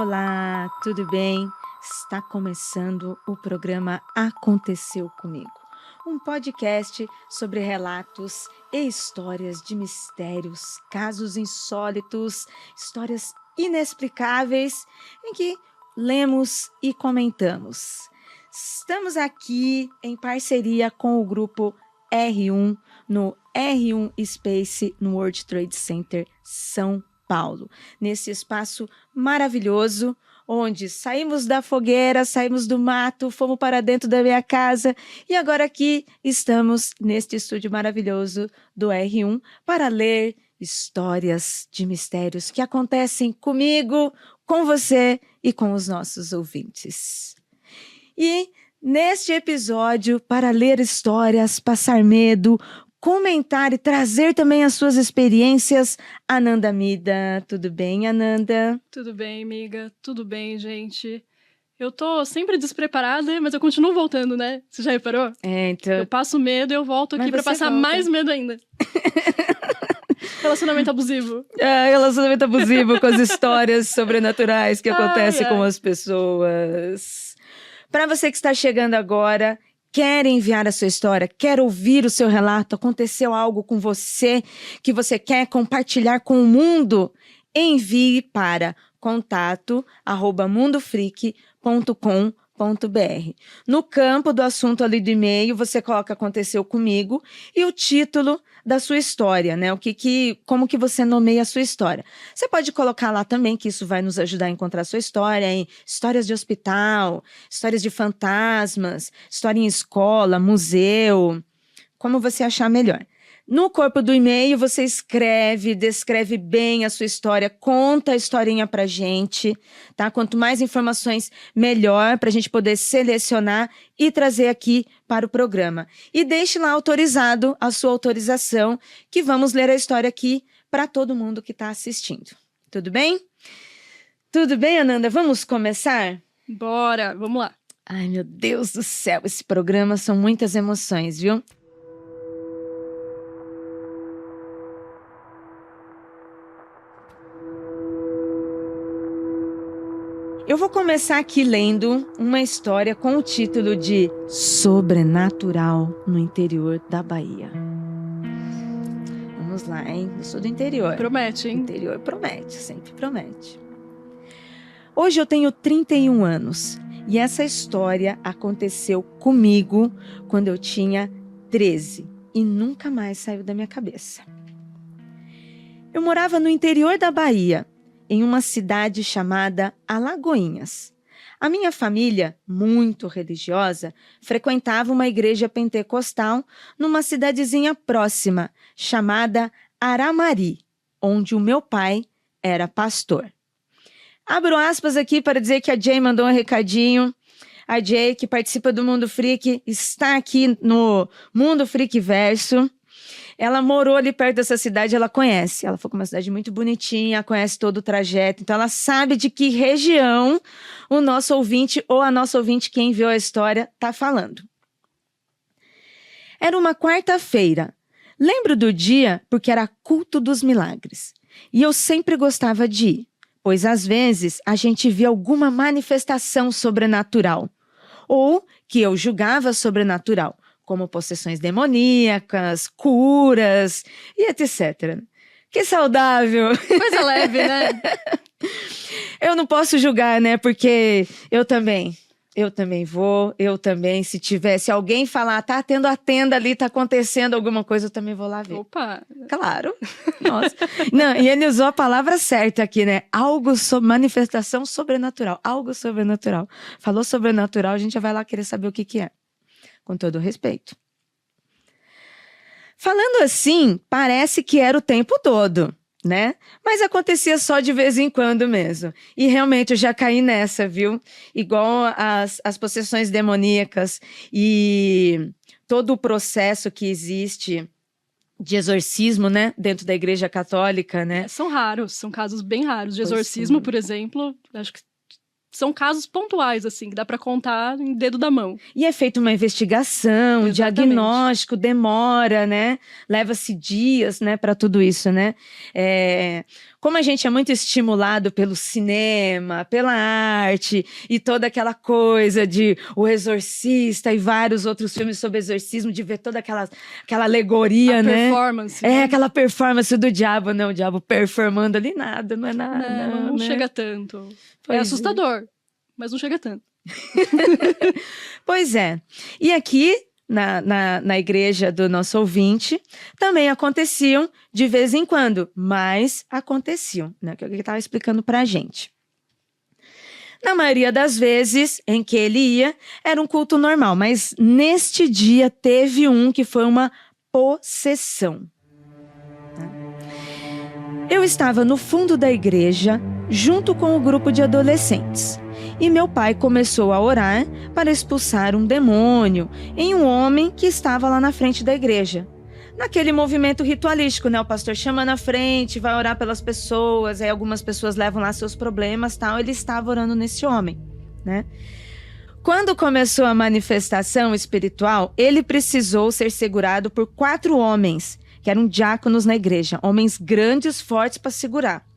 Olá, tudo bem? Está começando o programa Aconteceu Comigo, um podcast sobre relatos e histórias de mistérios, casos insólitos, histórias inexplicáveis em que lemos e comentamos. Estamos aqui em parceria com o grupo R1 no R1 Space no World Trade Center São Paulo, nesse espaço maravilhoso, onde saímos da fogueira, saímos do mato, fomos para dentro da minha casa e agora aqui estamos neste estúdio maravilhoso do R1 para ler histórias de mistérios que acontecem comigo, com você e com os nossos ouvintes. E neste episódio, para ler histórias, passar medo, comentar e trazer também as suas experiências, Ananda Mida. Tudo bem, Ananda? Tudo bem, amiga. Tudo bem, gente. Eu tô sempre despreparada, mas eu continuo voltando, né? Você já reparou? Então... Eu passo medo e eu volto aqui pra passar volta. mais medo ainda. Relacionamento abusivo. Relacionamento abusivo com as histórias sobrenaturais que acontecem com as pessoas. Para você que está chegando agora, quer enviar a sua história, quer ouvir o seu relato, aconteceu algo com você que você quer compartilhar com o mundo? Envie para contato@mundofreak.com.br. No campo do assunto ali do e-mail, você coloca Aconteceu Comigo e o título da sua história, né? Como que você nomeia a sua história. Você pode colocar lá também, que isso vai nos ajudar a encontrar a sua história, em histórias de hospital, histórias de fantasmas, história em escola, museu, como você achar melhor. No corpo do e-mail, você descreve bem a sua história, conta a historinha pra gente, tá? Quanto mais informações, melhor, pra gente poder selecionar e trazer aqui para o programa. E deixe lá autorizado a sua autorização, que vamos ler a história aqui para todo mundo que está assistindo. Tudo bem? Tudo bem, Ananda? Vamos começar? Bora, vamos lá. Ai, meu Deus do céu, esse programa são muitas emoções, viu? Eu vou começar aqui lendo uma história com o título de Sobrenatural no interior da Bahia. Vamos lá, hein? Eu sou do interior. Promete, hein? Interior promete, sempre promete. Hoje eu tenho 31 anos e essa história aconteceu comigo quando eu tinha 13 e nunca mais saiu da minha cabeça. Eu morava no interior da Bahia, em uma cidade chamada Alagoinhas. A minha família, muito religiosa, frequentava uma igreja pentecostal numa cidadezinha próxima, chamada Aramari, onde o meu pai era pastor. Abro aspas aqui para dizer que a Jay mandou um recadinho. A Jay, que participa do Mundo Freak, está aqui no Mundo Freak Verso. Ela morou ali perto dessa cidade, ela conhece. Ela foi com uma cidade muito bonitinha, conhece todo o trajeto. Então, ela sabe de que região o nosso ouvinte ou a nossa ouvinte que enviou a história está falando. Era uma quarta-feira. Lembro do dia porque era culto dos milagres. E eu sempre gostava de ir, pois às vezes a gente via alguma manifestação sobrenatural. Ou que eu julgava sobrenatural, como possessões demoníacas, curas e etc. Que saudável! Coisa leve, né? Eu não posso julgar, né? Porque eu também vou, se alguém falar, tá tendo a tenda ali, tá acontecendo alguma coisa, eu também vou lá ver. Opa! Claro! Nossa! Não, e ele usou a palavra certa aqui, né? Manifestação sobrenatural, algo sobrenatural. Falou sobrenatural, a gente já vai lá querer saber o que é. Com todo respeito. Falando assim, parece que era o tempo todo, né? Mas acontecia só de vez em quando mesmo. E realmente eu já caí nessa, viu? Igual as possessões demoníacas e todo o processo que existe de exorcismo, né? Dentro da Igreja Católica, né? São raros, são casos bem raros. De exorcismo, por exemplo, acho que são casos pontuais, assim, que dá pra contar em dedo da mão. E é feita uma investigação, diagnóstico, demora, né? Leva-se dias, né, para tudo isso, né? como a gente é muito estimulado pelo cinema, pela arte e toda aquela coisa de O Exorcista e vários outros filmes sobre exorcismo, de ver toda aquela alegoria, A né? performance. Aquela performance do diabo, não, o diabo performando ali, nada, não é nada. Não né? chega tanto. Pois é assustador, mas não chega tanto. Pois é. E aqui, na igreja do nosso ouvinte, também aconteciam de vez em quando, mas aconteciam, né? Que ele estava explicando para a gente. Na maioria das vezes em que ele ia, era um culto normal, mas neste dia teve um que foi uma possessão. Eu estava no fundo da igreja, junto com o grupo de adolescentes. E meu pai começou a orar para expulsar um demônio em um homem que estava lá na frente da igreja. Naquele movimento ritualístico, né? O pastor chama na frente, vai orar pelas pessoas, aí algumas pessoas levam lá seus problemas, tal. Ele estava orando nesse homem, né? Quando começou a manifestação espiritual, ele precisou ser segurado por 4 homens, que eram diáconos na igreja, homens grandes, fortes para segurar.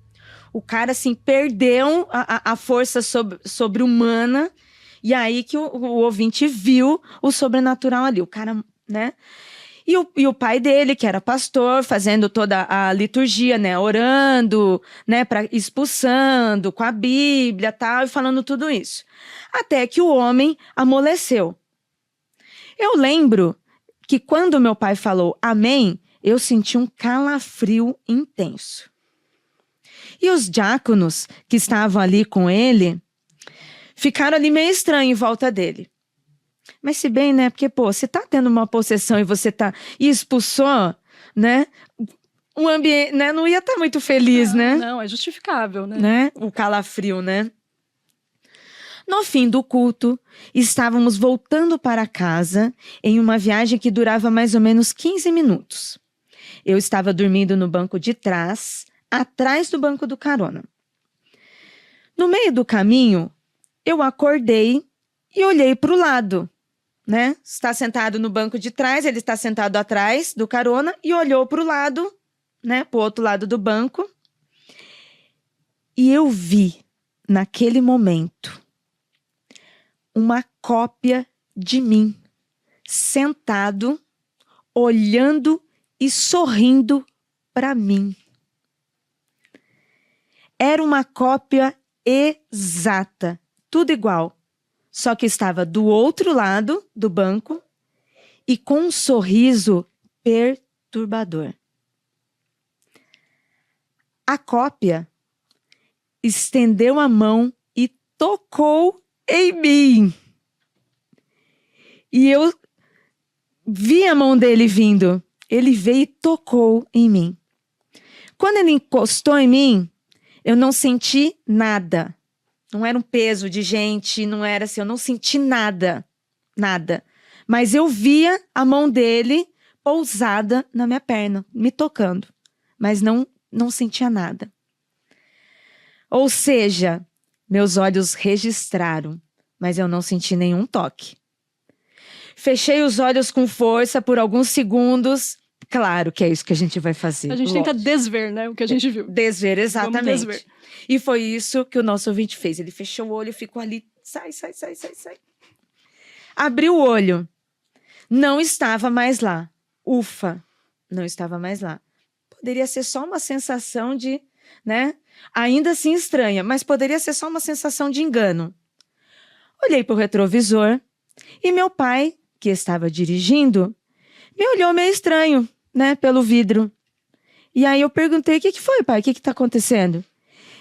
O cara, assim, perdeu a força sobre-humana, e aí que o ouvinte viu o sobrenatural ali. O cara, né? E o pai dele, que era pastor, fazendo toda a liturgia, né? Orando, né? Expulsando com a Bíblia, tal, e falando tudo isso. Até que o homem amoleceu. Eu lembro que quando meu pai falou amém, eu senti um calafrio intenso. E os diáconos que estavam ali com ele ficaram ali meio estranho em volta dele. Mas se bem, né? Porque, pô, se tá tendo uma possessão e você e expulsou, né? O ambiente, né? Não ia estar muito feliz, né? Não, é justificável, né? O calafrio, né? No fim do culto, estávamos voltando para casa em uma viagem que durava mais ou menos 15 minutos. Eu estava dormindo no banco de trás, atrás do banco do carona. No meio do caminho, eu acordei e olhei para o lado, né? Está sentado no banco de trás, ele está sentado atrás do carona e olhou para o lado, né? Para o outro lado do banco. E eu vi, naquele momento, uma cópia de mim, sentado, olhando e sorrindo para mim. Era uma cópia exata, tudo igual, só que estava do outro lado do banco e com um sorriso perturbador. A cópia estendeu a mão e tocou em mim. E eu vi a mão dele vindo. Ele veio e tocou em mim. Quando ele encostou em mim, eu não senti nada. Não era um peso de gente, não era assim, eu não senti nada. Nada. Mas eu via a mão dele pousada na minha perna, me tocando. Mas não sentia nada. Ou seja, meus olhos registraram, mas eu não senti nenhum toque. Fechei os olhos com força por alguns segundos. Claro que é isso que a gente vai fazer. A gente tenta desver, né, o que a gente viu. Desver, exatamente. Vamos desver. E foi isso que o nosso ouvinte fez. Ele fechou o olho e ficou ali. Sai. Abriu o olho. Não estava mais lá. Ufa, não estava mais lá. Poderia ser só uma sensação de, né? Ainda assim estranha, mas poderia ser só uma sensação de engano. Olhei para o retrovisor e meu pai, que estava dirigindo, me olhou meio estranho, né, pelo vidro. E aí eu perguntei, o que foi, pai? O que está acontecendo?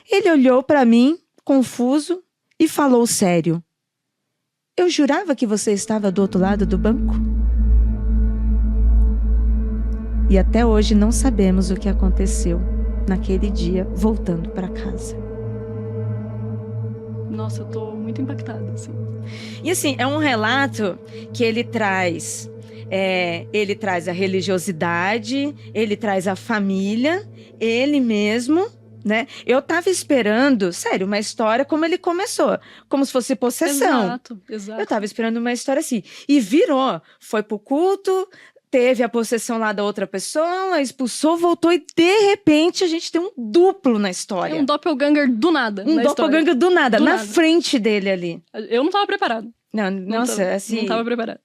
Ele olhou para mim, confuso, e falou sério. Eu jurava que você estava do outro lado do banco. E até hoje não sabemos o que aconteceu naquele dia, voltando para casa. Nossa, eu tô muito impactada, assim. E assim, é um relato que ele traz a religiosidade, ele traz a família, ele mesmo, né? Eu tava esperando, sério, uma história como ele começou, como se fosse possessão. Exato. Eu tava esperando uma história assim. E virou, foi pro culto, teve a possessão lá da outra pessoa, expulsou, voltou e de repente a gente tem um duplo na história. É um doppelganger do nada. Um doppelganger do nada, na nada. frente dele ali. Eu não tava preparado. Não, nossa, assim... Não tava preparado.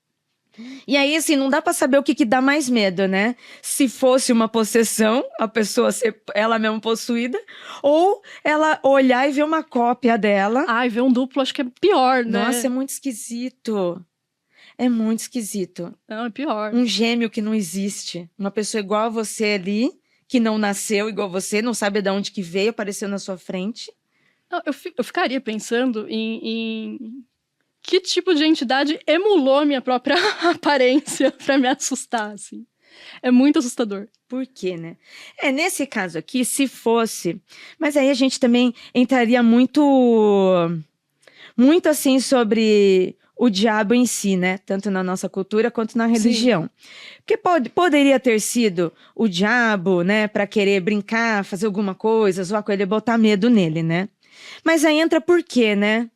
E aí, assim, não dá pra saber o que dá mais medo, né? Se fosse uma possessão, a pessoa ser ela mesma possuída, ou ela olhar e ver uma cópia dela. Ai, ver um duplo acho que é pior, né? Nossa, é muito esquisito. É muito esquisito. Não, é pior. Um gêmeo que não existe. Uma pessoa igual a você ali, que não nasceu igual você, não sabe de onde que veio, apareceu na sua frente. Não, eu ficaria pensando em que tipo de entidade emulou minha própria aparência pra me assustar, assim. É muito assustador. Por quê, né? Nesse caso aqui, se fosse... Mas aí a gente também entraria muito assim sobre o diabo em si, né? Tanto na nossa cultura quanto na religião. Sim. Porque poderia ter sido o diabo, né? Pra querer brincar, fazer alguma coisa, zoar com ele, botar medo nele, né? Mas aí entra por quê, né?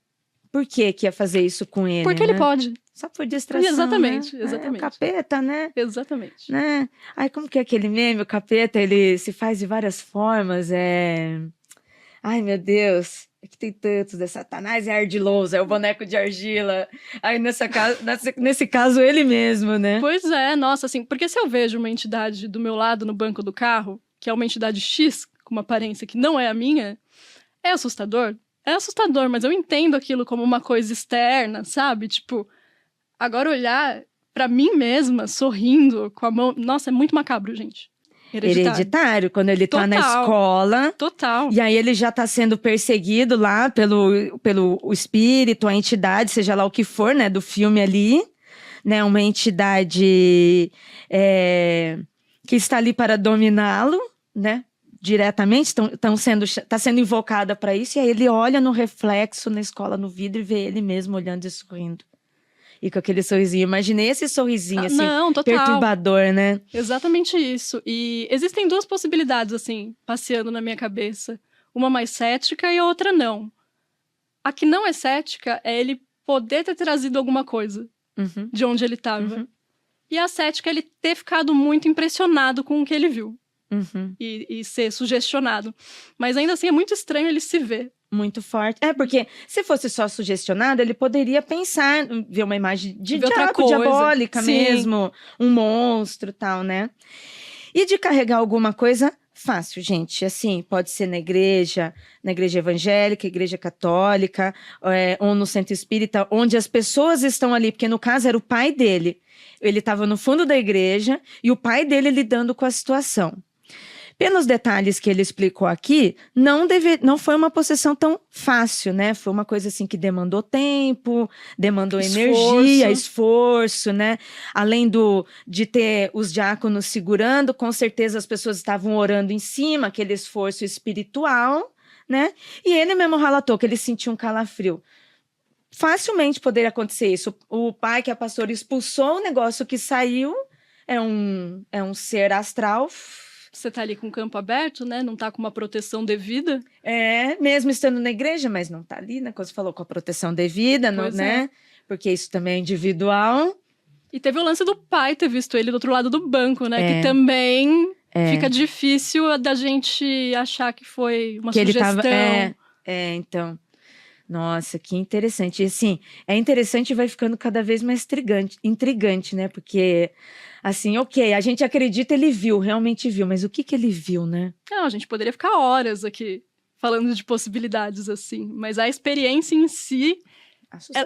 Por que ia fazer isso com ele? Porque ele pode. Só por distração, exatamente, né? Exatamente. É o capeta, né? Exatamente. Né? Aí como que é aquele meme? O capeta, ele se faz de várias formas, Ai, meu Deus. É que tem tantos, Satanás é ardiloso, é o boneco de argila. Aí nesse caso, ele mesmo, né? Pois é, nossa, assim, porque se eu vejo uma entidade do meu lado no banco do carro, que é uma entidade X, com uma aparência que não é a minha, é assustador? É assustador, mas eu entendo aquilo como uma coisa externa, sabe? Tipo, agora olhar pra mim mesma, sorrindo, com a mão... Nossa, é muito macabro, gente. Hereditário, quando ele tá na escola. Total. E aí ele já tá sendo perseguido lá pelo espírito, a entidade, seja lá o que for, né, do filme ali. Né, uma entidade que está ali para dominá-lo, né? Diretamente, tá sendo invocada para isso, e aí ele olha no reflexo na escola, no vidro, e vê ele mesmo olhando e sorrindo. E com aquele sorrisinho. Imaginei esse sorrisinho, assim, perturbador, né? Exatamente isso. E existem duas possibilidades, assim, passeando na minha cabeça. Uma mais cética e a outra não. A que não é cética é ele poder ter trazido alguma coisa de onde ele estava. Uhum. E a cética é ele ter ficado muito impressionado com o que ele viu. Uhum. E ser sugestionado. Mas ainda assim é muito estranho ele se ver. Muito forte. Porque se fosse só sugestionado, ele poderia pensar, ver uma imagem de diabólica mesmo, um monstro e tal, né? E de carregar alguma coisa, fácil, gente. Assim, pode ser na igreja evangélica, igreja católica, ou no centro espírita, onde as pessoas estão ali, porque no caso era o pai dele. Ele estava no fundo da igreja e o pai dele lidando com a situação. Pelos detalhes que ele explicou aqui, não foi uma possessão tão fácil, né? Foi uma coisa assim que demandou tempo, demandou energia, esforço, né? Além de ter os diáconos segurando, com certeza as pessoas estavam orando em cima, aquele esforço espiritual, né? E ele mesmo relatou que ele sentiu um calafrio. Facilmente poderia acontecer isso. O pai, que é pastor, expulsou o negócio que saiu, é um ser astral. Você tá ali com o campo aberto, né? Não tá com uma proteção devida. Mesmo estando na igreja, mas não tá ali, né? Quando você falou com a proteção devida, né? Porque isso também é individual. E teve o lance do pai ter visto ele do outro lado do banco, né? Que também fica difícil da gente achar que foi uma sugestão. Ele tava, então... Nossa, que interessante. E assim, é interessante e vai ficando cada vez mais intrigante, né? Porque, assim, a gente acredita, ele viu, realmente viu, mas o que ele viu, né? Não, a gente poderia ficar horas aqui falando de possibilidades, assim, mas a experiência em si,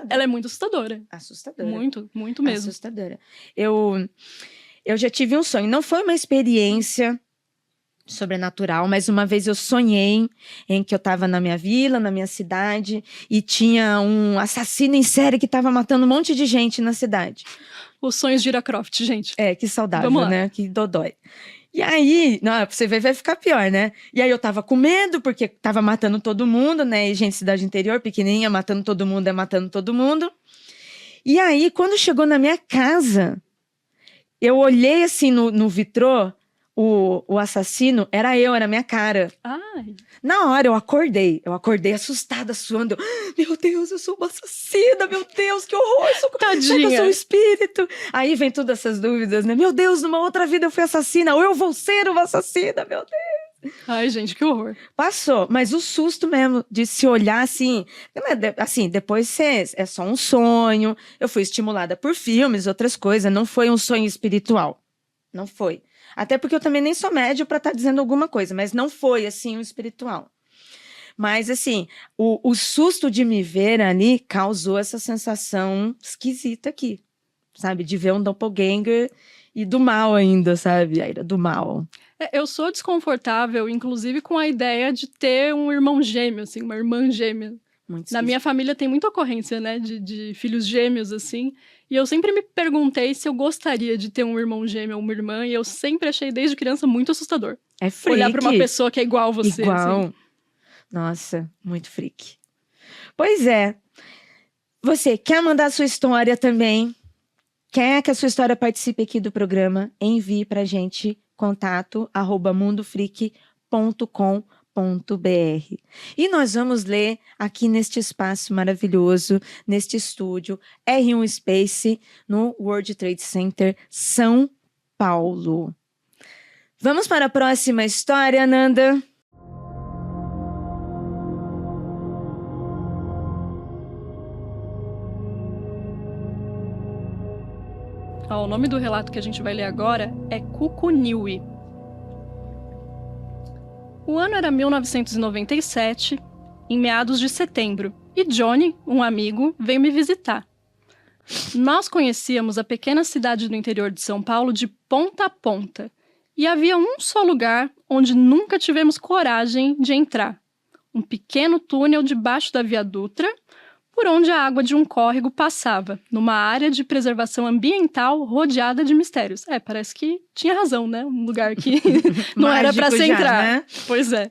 ela é muito assustadora. Assustadora. Muito, muito mesmo. Assustadora. Eu já tive um sonho, não foi uma experiência sobrenatural, mas uma vez eu sonhei em que eu estava na minha vila, na minha cidade, e tinha um assassino em série que estava matando um monte de gente na cidade. Os sonhos de Ira Croft, gente. Que saudável, né? Que dodói. E aí, você vai ficar pior, né? E aí eu tava com medo, porque tava matando todo mundo, né? E gente, cidade interior, pequenininha, matando todo mundo, matando todo mundo. E aí, quando chegou na minha casa, eu olhei assim no vitrô, o assassino, era a minha cara. Ai. Na hora eu acordei assustada, suando. Meu Deus, eu sou uma assassina, meu Deus, que horror, será que eu sou um espírito? Aí vem todas essas dúvidas, né? Meu Deus, numa outra vida eu fui assassina, ou eu vou ser uma assassina, meu Deus. Ai, gente, que horror. Passou, mas o susto mesmo de se olhar assim, depois é só um sonho. Eu fui estimulada por filmes, outras coisas, não foi um sonho espiritual. Não foi. Até porque eu também nem sou médium para estar dizendo alguma coisa, mas não foi assim o espiritual. Mas assim, o susto de me ver ali causou essa sensação esquisita aqui, sabe? De ver um doppelganger e do mal ainda, sabe? A ira do mal. Eu sou desconfortável, inclusive, com a ideia de ter um irmão gêmeo, assim, uma irmã gêmea. Na minha família tem muita ocorrência, né, de filhos gêmeos, assim. E eu sempre me perguntei se eu gostaria de ter um irmão gêmeo ou uma irmã. E eu sempre achei, desde criança, muito assustador. É freak. Olhar pra uma pessoa que é igual a você. Igual. Assim. Nossa, muito freak. Pois é. Você quer mandar a sua história também? Quer que a sua história participe aqui do programa? Envie pra gente contato@mundofreak.com.br. E nós vamos ler aqui neste espaço maravilhoso, neste estúdio, R1 Space, no World Trade Center, São Paulo. Vamos para a próxima história, Nanda? O nome do relato que a gente vai ler agora é Kukuniwi. O ano era 1997, em meados de setembro, e Johnny, um amigo, veio me visitar. Nós conhecíamos a pequena cidade do interior de São Paulo de ponta a ponta, e havia um só lugar onde nunca tivemos coragem de entrar. Um pequeno túnel debaixo da Via Dutra, por onde a água de um córrego passava, numa área de preservação ambiental rodeada de mistérios. Parece que tinha razão, né? Um lugar que não era para se entrar. Né? Pois é.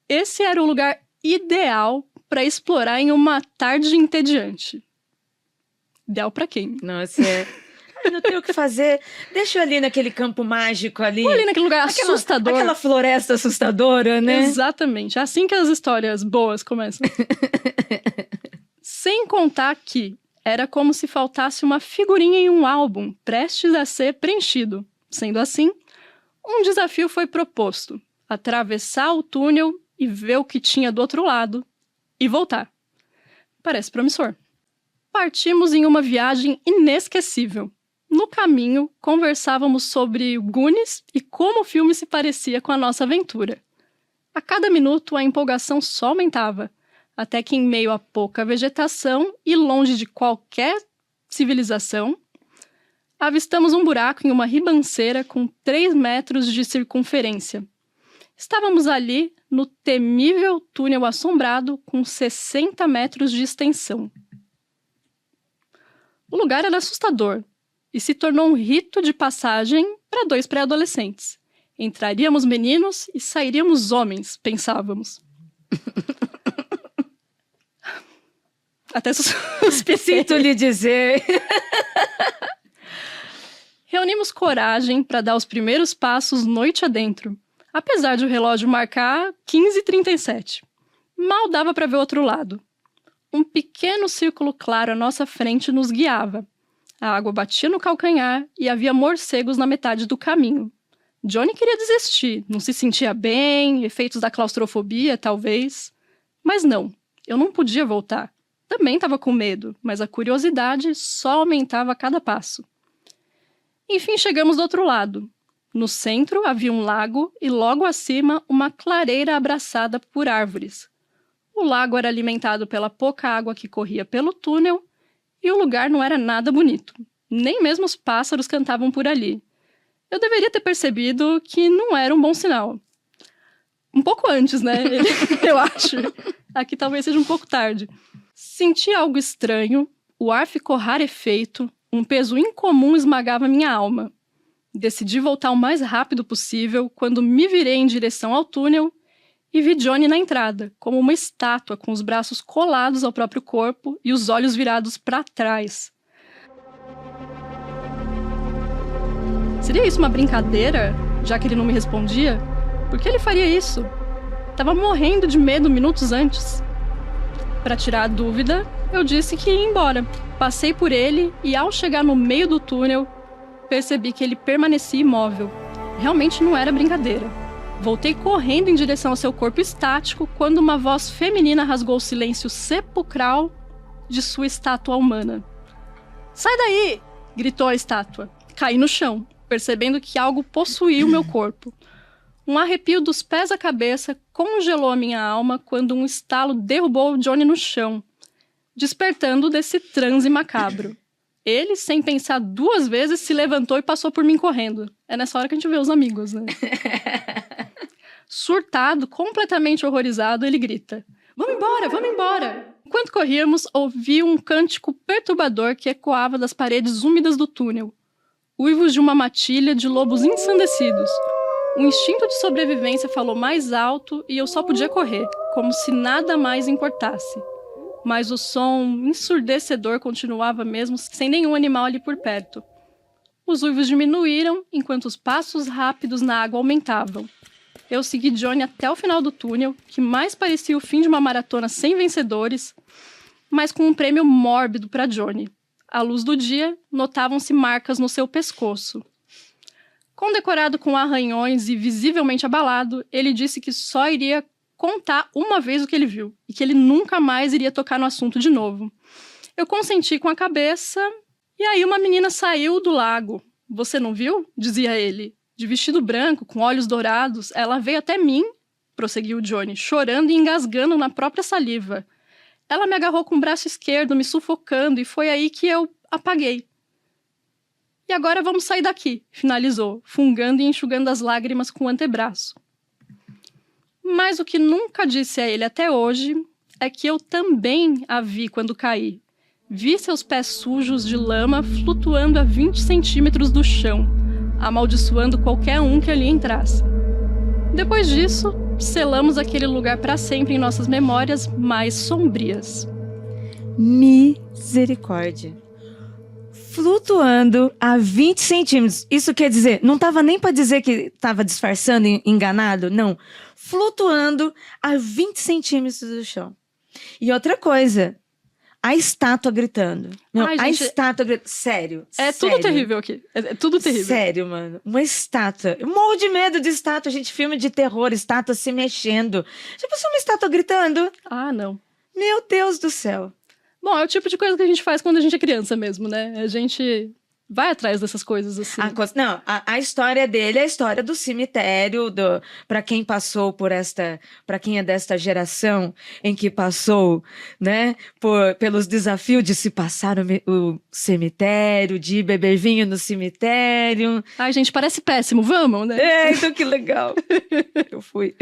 Esse era o lugar ideal para explorar em uma tarde entediante. Ideal para quem? Nossa, não tenho o que fazer. Deixa eu ali naquele campo mágico ali. Vou ali naquele lugar assustador. Aquela floresta assustadora, né? Exatamente. É assim que as histórias boas começam. Sem contar que era como se faltasse uma figurinha em um álbum, prestes a ser preenchido. Sendo assim, um desafio foi proposto: atravessar o túnel e ver o que tinha do outro lado e voltar. Parece promissor. Partimos em uma viagem inesquecível. No caminho, conversávamos sobre Goonies e como o filme se parecia com a nossa aventura. A cada minuto, a empolgação só aumentava, até que, em meio a pouca vegetação e longe de qualquer civilização, avistamos um buraco em uma ribanceira com 3 metros de circunferência. Estávamos ali no temível túnel assombrado com 60 metros de extensão. O lugar era assustador e se tornou um rito de passagem para 2 pré-adolescentes. Entraríamos meninos e sairíamos homens, pensávamos. Até sinto lhe dizer. Reunimos coragem para dar os primeiros passos noite adentro, apesar de o relógio marcar 15h37. Mal dava para ver o outro lado. Um pequeno círculo claro à nossa frente nos guiava. A água batia no calcanhar e havia morcegos na metade do caminho. Johnny queria desistir, não se sentia bem, efeitos da claustrofobia, talvez. Mas não, eu não podia voltar. Também estava com medo, mas a curiosidade só aumentava a cada passo. Enfim, chegamos do outro lado. No centro havia um lago e logo acima uma clareira abraçada por árvores. O lago era alimentado pela pouca água que corria pelo túnel e o lugar não era nada bonito. Nem mesmo os pássaros cantavam por ali. Eu deveria ter percebido que não era um bom sinal. Um pouco antes, né? Eu acho. Aqui talvez seja um pouco tarde. Senti algo estranho, o ar ficou rarefeito, um peso incomum esmagava minha alma. Decidi voltar o mais rápido possível quando me virei em direção ao túnel e vi Johnny na entrada, como uma estátua com os braços colados ao próprio corpo e os olhos virados para trás. Seria isso uma brincadeira? já que ele não me respondia. Por que ele faria isso? Tava morrendo de medo minutos antes. Para tirar a dúvida, eu disse que ia embora. Passei por ele e, ao chegar no meio do túnel, percebi que ele permanecia imóvel. Realmente não era brincadeira. Voltei correndo em direção ao seu corpo estático quando uma voz feminina rasgou o silêncio sepulcral de sua estátua humana. "Sai daí!" gritou a estátua. Caí no chão, percebendo que algo possuía o meu corpo. Um arrepio dos pés à cabeça congelou a minha alma quando um estalo derrubou o Johnny no chão, despertando desse transe macabro. Ele, sem pensar 2 vezes, se levantou e passou por mim correndo. É nessa hora que a gente vê os amigos, né? Surtado, completamente horrorizado, ele grita: "Vamos embora, vamos embora!" Enquanto corríamos, ouvi um cântico perturbador que ecoava das paredes úmidas do túnel. Uivos de uma matilha de lobos ensandecidos. O instinto de sobrevivência falou mais alto e eu só podia correr, como se nada mais importasse. Mas o som ensurdecedor continuava mesmo sem nenhum animal ali por perto. Os uivos diminuíram enquanto os passos rápidos na água aumentavam. Eu segui Johnny até o final do túnel, que mais parecia o fim de uma maratona sem vencedores, mas com um prêmio mórbido para Johnny. À luz do dia, notavam-se marcas no seu pescoço. Condecorado com arranhões e visivelmente abalado, ele disse que só iria contar uma vez o que ele viu e que ele nunca mais iria tocar no assunto de novo. Eu consenti com a cabeça e aí uma menina saiu do lago. "Você não viu?" dizia ele. De vestido branco, com olhos dourados, ela veio até mim, prosseguiu Johnny, chorando e engasgando na própria saliva. Ela me agarrou com o braço esquerdo, me sufocando, e foi aí que eu apaguei. "E agora vamos sair daqui", finalizou, fungando e enxugando as lágrimas com o antebraço. Mas o que nunca disse a ele até hoje é que eu também a vi quando caí. Vi seus pés sujos de lama flutuando a 20 centímetros do chão, amaldiçoando qualquer um que ali entrasse. Depois disso, selamos aquele lugar para sempre em nossas memórias mais sombrias. Misericórdia. Flutuando a 20 centímetros. Isso quer dizer, não estava nem para dizer que estava disfarçando, enganado, não. Flutuando a 20 centímetros do chão. E outra coisa, a estátua gritando. Não, Ai, a gente, estátua gritando. Sério. É sério. tudo terrível aqui. É tudo terrível. Sério, mano. Uma estátua. Eu morro de medo de estátua, gente. Filme de terror, estátua se mexendo. Já pensou uma estátua gritando? Ah, não. Meu Deus do céu. Bom, é o tipo de coisa que a gente faz quando a gente é criança mesmo, né? A gente vai atrás dessas coisas, assim. Não, a história dele é a história do cemitério, para quem passou por para quem é desta geração em que passou, né, pelos desafios de se passar o cemitério, de beber vinho no cemitério. Ai, gente, parece péssimo, vamos, né? É, então que legal. Eu fui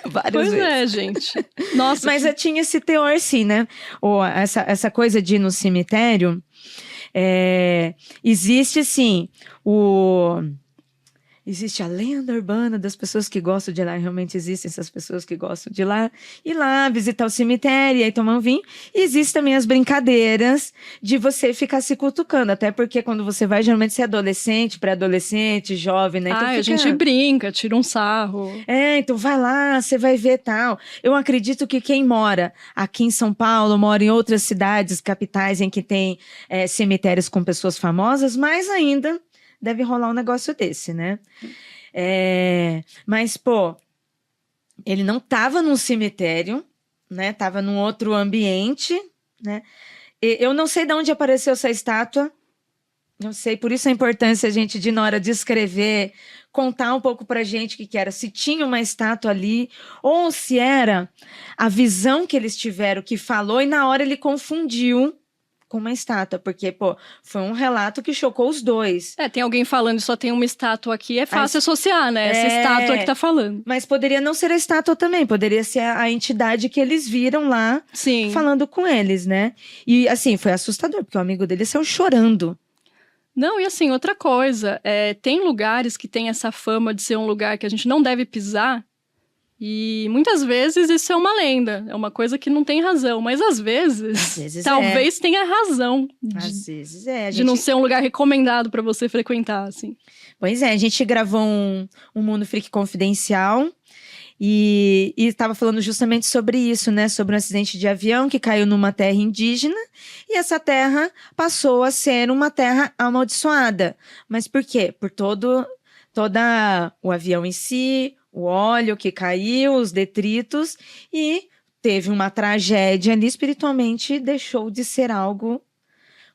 várias vezes. Pois é, gente. Nossa. Mas tinha esse teor, sim, né? Essa coisa de ir no cemitério. Existe, sim, existe a lenda urbana das pessoas que gostam de ir lá. Realmente existem essas pessoas que gostam de ir lá visitar o cemitério e aí tomar um vinho. E existem também as brincadeiras de você ficar se cutucando, até porque quando você vai, geralmente você é adolescente, pré-adolescente, jovem, né? Então a gente brinca, tira um sarro. Então vai lá, você vai ver tal. Eu acredito que quem mora aqui em São Paulo, mora em outras cidades, capitais em que tem cemitérios com pessoas famosas, mais ainda deve rolar um negócio desse, né? Mas, pô, ele não tava num cemitério, né? Tava num outro ambiente, né? Eu não sei de onde apareceu essa estátua. Não sei, por isso a importância, gente, de, na hora de escrever, contar um pouco pra gente o que era. Se tinha uma estátua ali, ou se era a visão que eles tiveram que falou e na hora ele confundiu com uma estátua, porque, pô, foi um relato que chocou os dois. Tem alguém falando só tem uma estátua aqui, é fácil associar, né? Essa estátua que tá falando. Mas poderia não ser a estátua também, poderia ser a entidade que eles viram lá, sim, falando com eles, né? E, assim, foi assustador, porque o amigo dele saiu chorando. Não, e assim, outra coisa, tem lugares que tem essa fama de ser um lugar que a gente não deve pisar, E muitas vezes isso é uma lenda, é uma coisa que não tem razão, mas às vezes talvez tenha razão Às vezes é. De não ser um lugar recomendado para você frequentar, assim. Pois é, a gente gravou um Mundo Freak Confidencial e estava falando justamente sobre isso, né? Sobre um acidente de avião que caiu numa terra indígena e essa terra passou a ser uma terra amaldiçoada. Mas por quê? Por toda o avião em si, o óleo que caiu, os detritos, e teve uma tragédia ali, espiritualmente deixou de ser algo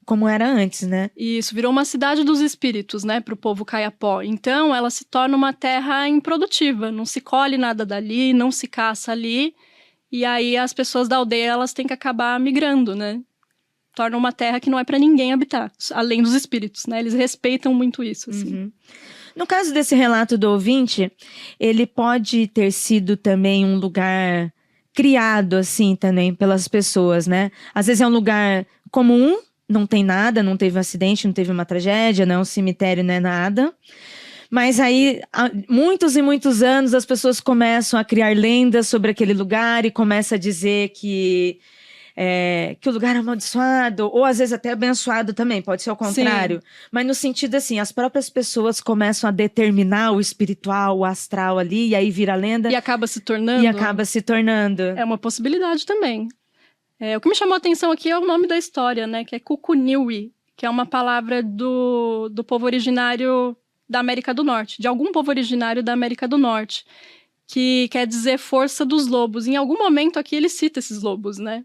como era antes, né? E isso virou uma cidade dos espíritos, né, para o povo caiapó. Então, ela se torna uma terra improdutiva, não se colhe nada dali, não se caça ali, e aí as pessoas da aldeia, elas têm que acabar migrando, né? Torna uma terra que não é para ninguém habitar, além dos espíritos, né? Eles respeitam muito isso, assim. Uhum. No caso desse relato do ouvinte, ele pode ter sido também um lugar criado, assim, também pelas pessoas, né? Às vezes é um lugar comum, não tem nada, não teve um acidente, não teve uma tragédia, não é um cemitério, não é nada. Mas aí, há muitos e muitos anos, as pessoas começam a criar lendas sobre aquele lugar e começam a dizer que o lugar é amaldiçoado, ou às vezes até abençoado também, pode ser o contrário. Sim. Mas no sentido assim, as próprias pessoas começam a determinar o espiritual, o astral ali, e aí vira lenda. E acaba se tornando. É uma possibilidade também. O que me chamou a atenção aqui é o nome da história, né? Que é Kukuniwi, que é uma palavra do povo originário da América do Norte, de algum povo originário da América do Norte, que quer dizer força dos lobos. Em algum momento aqui ele cita esses lobos, né?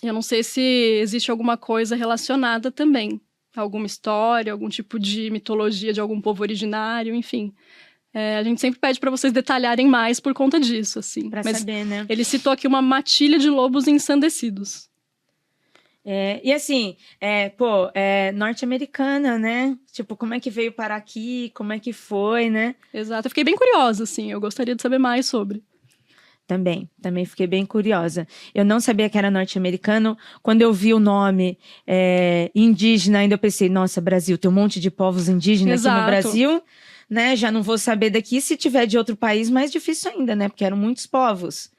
Eu não sei se existe alguma coisa relacionada também. Alguma história, algum tipo de mitologia de algum povo originário, enfim. A gente sempre pede para vocês detalharem mais por conta disso, assim. Pra saber, né? Ele citou aqui uma matilha de lobos ensandecidos. E assim, norte-americana, né? Tipo, como é que veio parar aqui? Como é que foi, né? Exato. Eu fiquei bem curiosa, assim. Eu gostaria de saber mais sobre. Também fiquei bem curiosa. Eu não sabia que era norte-americano. Quando eu vi o nome indígena, ainda eu pensei, nossa, Brasil, tem um monte de povos indígenas Exato. aqui no Brasil, né? Já não vou saber daqui. Se tiver de outro país, mais difícil ainda, né? Porque eram muitos povos.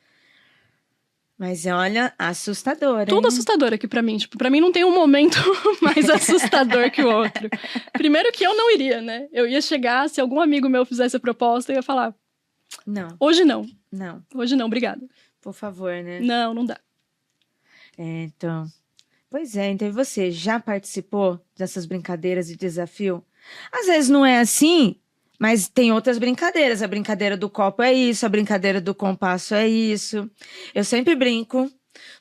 Mas olha, assustador, Tudo hein? assustador aqui pra mim. Tipo, pra mim não tem um momento mais assustador que o outro. Primeiro que eu não iria, né? Eu ia chegar, se algum amigo meu fizesse a proposta, eu ia falar... Não. Hoje não. Não. Hoje não, obrigada. Por favor, né? Não dá. Então... Pois é, então você já participou dessas brincadeiras de desafio? Às vezes não é assim, mas tem outras brincadeiras. A brincadeira do copo é isso, a brincadeira do compasso é isso. Eu sempre brinco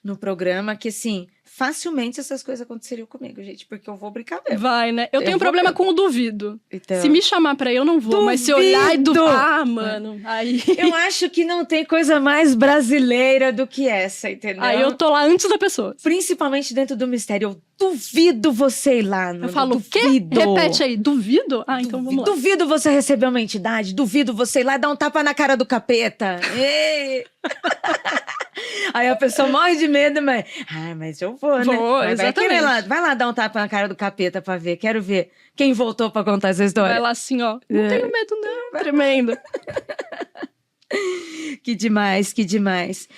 no programa que, assim, facilmente essas coisas aconteceriam comigo, gente, porque eu vou brincar mesmo. Vai, né? Eu tenho problema com o duvido. Então, se me chamar pra ir, eu não vou. Duvido. Mas se olhar e mano, aí... Eu acho que não tem coisa mais brasileira do que essa, entendeu? Aí eu tô lá antes da pessoa. Principalmente dentro do mistério. Eu duvido você ir lá. Eu falo, o quê? Repete aí. Duvido? Então vamos lá. Duvido você receber uma entidade. Duvido você ir lá e dar um tapa na cara do capeta. Aí a pessoa morre de medo, mas... mas eu vou, né? Exatamente. Vai lá dar um tapa na cara do capeta pra ver. Quero ver quem voltou pra contar essa história. Vai lá assim, ó. Não tenho medo, não. Tremendo. Que demais, que demais.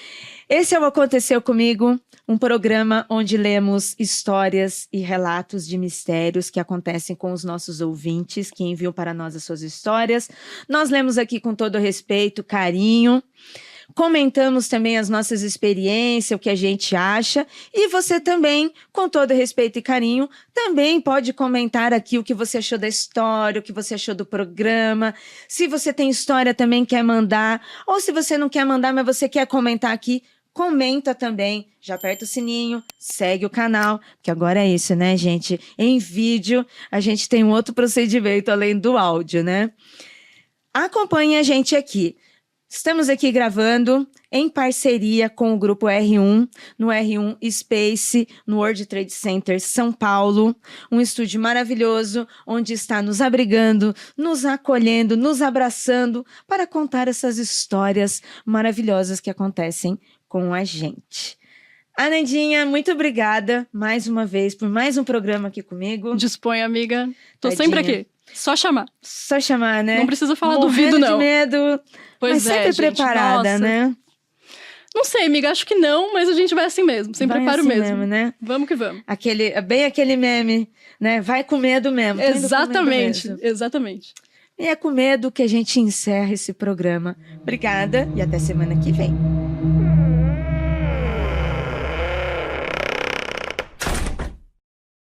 Esse é o Aconteceu Comigo, um programa onde lemos histórias e relatos de mistérios que acontecem com os nossos ouvintes, que enviam para nós as suas histórias. Nós lemos aqui com todo respeito, carinho. Comentamos também as nossas experiências, o que a gente acha. E você também, com todo respeito e carinho, também pode comentar aqui o que você achou da história, o que você achou do programa. Se você tem história também quer mandar, ou se você não quer mandar, mas você quer comentar aqui, comenta também. Já aperta o sininho, segue o canal, porque agora é isso, né, gente? Em vídeo, a gente tem um outro procedimento além do áudio, né? Acompanhe a gente aqui. Estamos aqui gravando em parceria com o Grupo R1, no R1 Space, no World Trade Center São Paulo. Um estúdio maravilhoso, onde está nos abrigando, nos acolhendo, nos abraçando, para contar essas histórias maravilhosas que acontecem com a gente. Anandinha, muito obrigada mais uma vez por mais um programa aqui comigo. Dispõe, amiga. Tô Tadinha. sempre aqui. Só chamar. Só chamar, né? Não precisa falar Morrendo duvido, não. de medo, Pois mas sempre gente, preparada, nossa. né? Não sei, amiga, acho que não, mas a gente vai assim mesmo. Sem Vai preparo assim mesmo. né? Vamos que vamos. Bem aquele meme, né? Vai com medo mesmo. Tô indo com medo Exatamente, mesmo. exatamente. E é com medo que a gente encerra esse programa. Obrigada e até semana que vem.